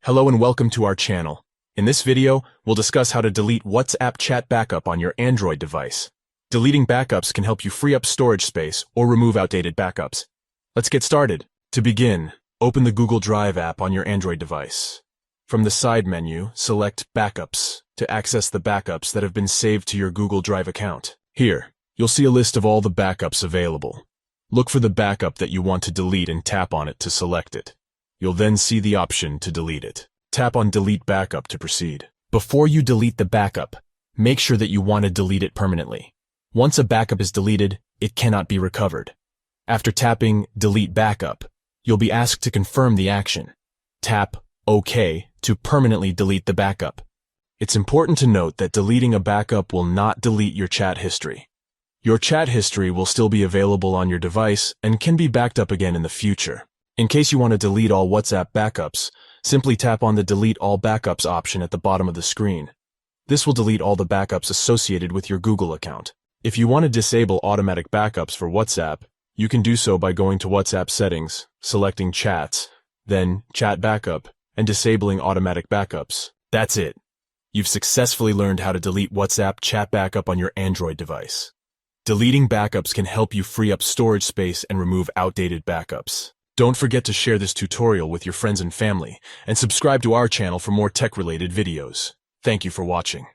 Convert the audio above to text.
Hello and welcome to our channel. In this video, we'll discuss how to delete WhatsApp chat backup on your Android device. Deleting backups can help you free up storage space or remove outdated backups. Let's get started. To begin, open the Google Drive app on your Android device. From the side menu, select Backups to access the backups that have been saved to your Google Drive account. Here, you'll see a list of all the backups available. Look for the backup that you want to delete and tap on it to select it. You'll then see the option to delete it. Tap on Delete Backup to proceed. Before you delete the backup, make sure that you want to delete it permanently. Once a backup is deleted, it cannot be recovered. After tapping Delete Backup, you'll be asked to confirm the action. Tap OK to permanently delete the backup. It's important to note that deleting a backup will not delete your chat history. Your chat history will still be available on your device and can be backed up again in the future. In case you want to delete all WhatsApp backups, simply tap on the Delete All Backups option at the bottom of the screen. This will delete all the backups associated with your Google account. If you want to disable automatic backups for WhatsApp, you can do so by going to WhatsApp Settings, selecting Chats, then Chat Backup, and disabling automatic backups. That's it. You've successfully learned how to delete WhatsApp chat backup on your Android device. Deleting backups can help you free up storage space and remove outdated backups. Don't forget to share this tutorial with your friends and family, and subscribe to our channel for more tech-related videos. Thank you for watching.